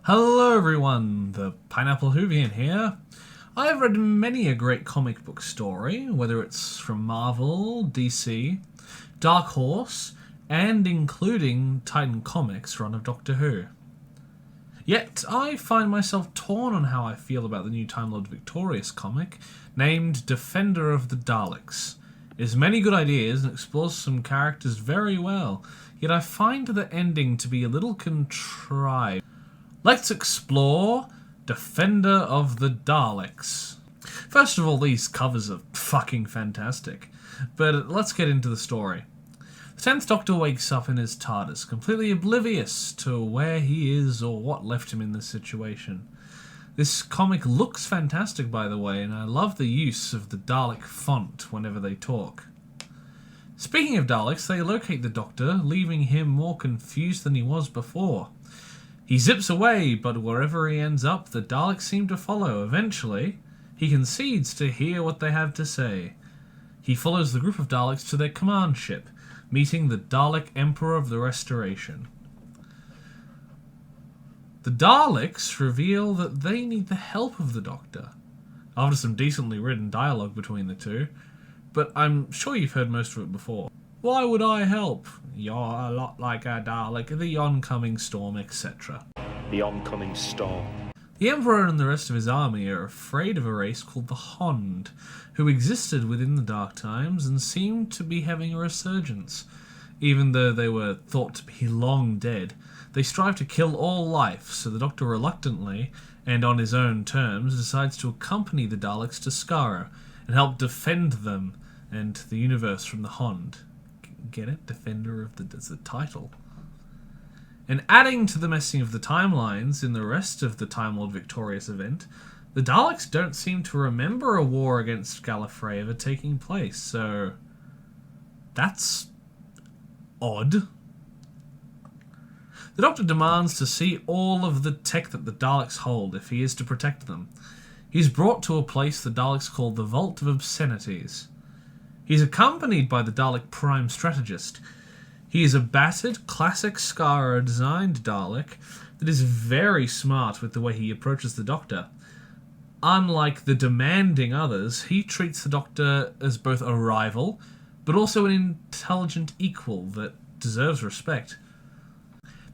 Hello everyone, the Pineapple Hoovian here. I have read many a great comic book story, whether it's from Marvel, DC, Dark Horse, and including Titan Comics' run of Doctor Who. Yet, I find myself torn on how I feel about the new Time Lord Victorious comic, named Defender of the Daleks. It has many good ideas and explores some characters very well, yet I find the ending to be a little contrived. Let's explore Defender of the Daleks. First of all, these covers are fucking fantastic, but let's get into the story. The 10th Doctor wakes up in his TARDIS, completely oblivious to where he is or what left him in this situation. This comic looks fantastic, by the way, and I love the use of the Dalek font whenever they talk. Speaking of Daleks, they locate the Doctor, leaving him more confused than he was before. He zips away, but wherever he ends up, the Daleks seem to follow. Eventually, he concedes to hear what they have to say. He follows the group of Daleks to their command ship, meeting the Dalek Emperor of the Restoration. The Daleks reveal that they need the help of the Doctor, after some decently written dialogue between the two, but I'm sure you've heard most of it before. Why would I help? You're a lot like a Dalek, the oncoming storm, etc. The oncoming storm. The Emperor and the rest of his army are afraid of a race called the Hond, who existed within the Dark Times and seemed to be having a resurgence. Even though they were thought to be long dead, they strive to kill all life, so the Doctor reluctantly, and on his own terms, decides to accompany the Daleks to Skara and help defend them and the universe from the Hond. Get it? Defender of that's the title. And adding to the messing of the timelines in the rest of the Time Lord Victorious event, the Daleks don't seem to remember a war against Gallifrey ever taking place, so that's odd. The Doctor demands to see all of the tech that the Daleks hold if he is to protect them. He's brought to a place the Daleks call the Vault of Obscenities. He's accompanied by the Dalek Prime Strategist. He is a battered, classic Skara-designed Dalek that is very smart with the way he approaches the Doctor. Unlike the demanding others, he treats the Doctor as both a rival, but also an intelligent equal that deserves respect.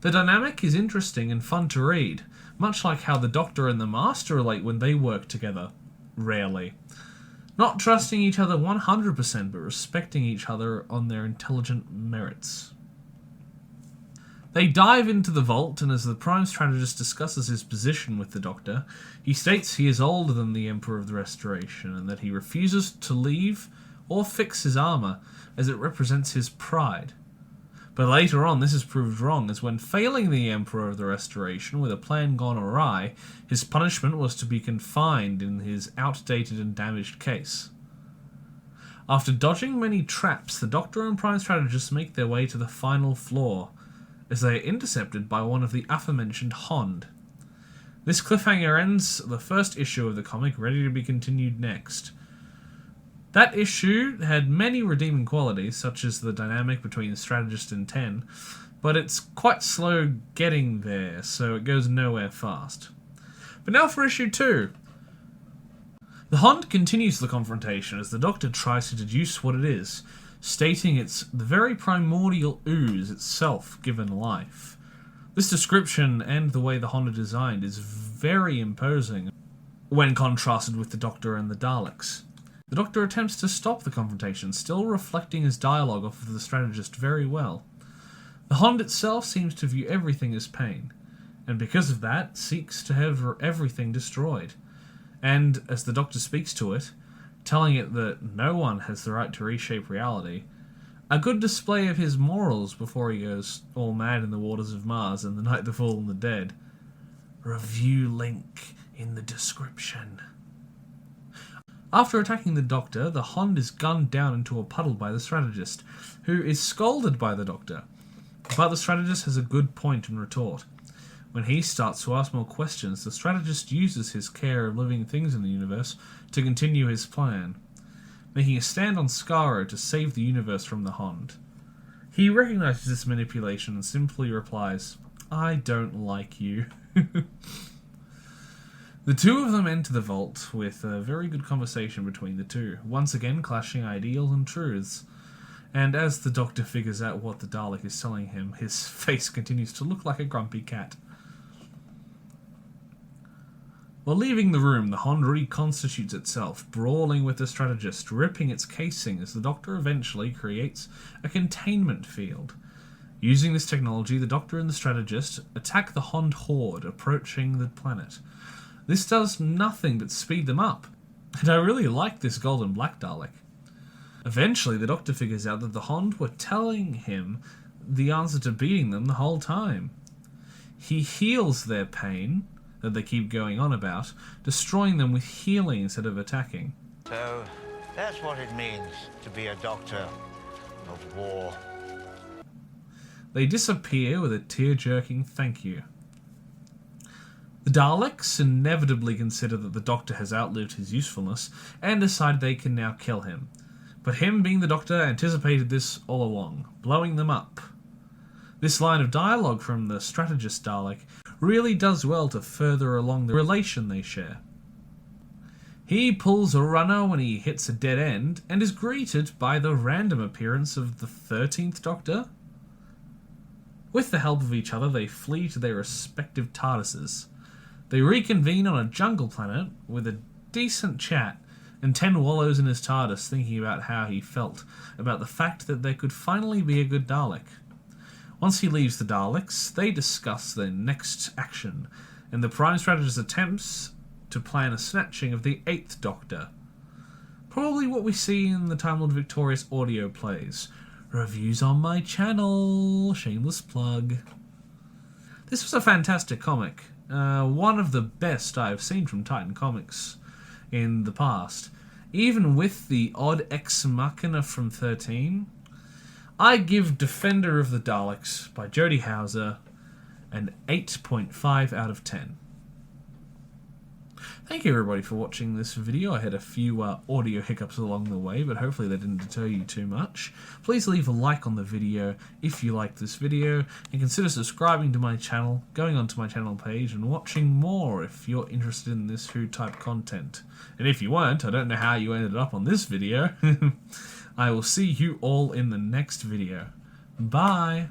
The dynamic is interesting and fun to read, much like how the Doctor and the Master relate when they work together. Rarely. Not trusting each other 100%, but respecting each other on their intelligent merits. They dive into the vault, and as the Prime Strategist discusses his position with the Doctor, he states he is older than the Emperor of the Restoration, and that he refuses to leave or fix his armour, as it represents his pride. But later on, this is proved wrong, as when failing the Emperor of the Restoration with a plan gone awry, his punishment was to be confined in his outdated and damaged case. After dodging many traps, the Doctor and Prime Strategist make their way to the final floor, as they are intercepted by one of the aforementioned Hond. This cliffhanger ends the first issue of the comic, ready to be continued next. That issue had many redeeming qualities, such as the dynamic between the Strategist and Ten, but it's quite slow getting there, so it goes nowhere fast. But now for issue 2. The Hond continues the confrontation as the Doctor tries to deduce what it is, stating it's the very primordial ooze itself given life. This description and the way the Hond are designed is very imposing when contrasted with the Doctor and the Daleks. The Doctor attempts to stop the confrontation, still reflecting his dialogue off of the Strategist very well. The Hond itself seems to view everything as pain, and because of that, seeks to have everything destroyed. And, as the Doctor speaks to it, telling it that no one has the right to reshape reality, a good display of his morals before he goes all mad in the waters of Mars and the Night the Fall and the Dead. Review link in the description. After attacking the Doctor, the Hond is gunned down into a puddle by the Strategist, who is scolded by the Doctor. But the Strategist has a good point in retort. When he starts to ask more questions, the Strategist uses his care of living things in the universe to continue his plan, making a stand on Skaro to save the universe from the Hond. He recognizes this manipulation and simply replies, "I don't like you." The two of them enter the vault with a very good conversation between the two, once again clashing ideals and truths. And as the Doctor figures out what the Dalek is telling him, his face continues to look like a grumpy cat. While leaving the room, the Hond reconstitutes itself, brawling with the strategist, ripping its casing as the Doctor eventually creates a containment field. Using this technology, the Doctor and the strategist attack the Hond horde approaching the planet. This does nothing but speed them up, and I really like this golden black Dalek. Eventually, the Doctor figures out that the Hond were telling him the answer to beating them the whole time. He heals their pain that they keep going on about, destroying them with healing instead of attacking. So, that's what it means to be a Doctor of war. They disappear with a tear-jerking thank you. The Daleks inevitably consider that the Doctor has outlived his usefulness and decide they can now kill him. But him, being the Doctor, anticipated this all along, blowing them up. This line of dialogue from the strategist Dalek really does well to further along the relation they share. He pulls a runner when he hits a dead end and is greeted by the random appearance of the 13th Doctor. With the help of each other, they flee to their respective TARDISes. They reconvene on a jungle planet with a decent chat, and Ten wallows in his TARDIS thinking about how he felt about the fact that there could finally be a good Dalek. Once he leaves the Daleks, they discuss their next action, and the Prime Strategist attempts to plan a snatching of the 8th Doctor. Probably what we see in the Time Lord Victorious audio plays. Reviews on my channel, shameless plug. This was a fantastic comic. One of the best I have seen from Titan Comics in the past. Even with the odd ex machina from 13, I give Defender of the Daleks by Jody Houser an 8.5 out of 10. Thank you everybody for watching this video. I had a few audio hiccups along the way, but hopefully they didn't deter you too much. Please leave a like on the video if you liked this video, and consider subscribing to my channel, going onto my channel page, and watching more if you're interested in this Who type content. And if you weren't, I don't know how you ended up on this video. I will see you all in the next video. Bye!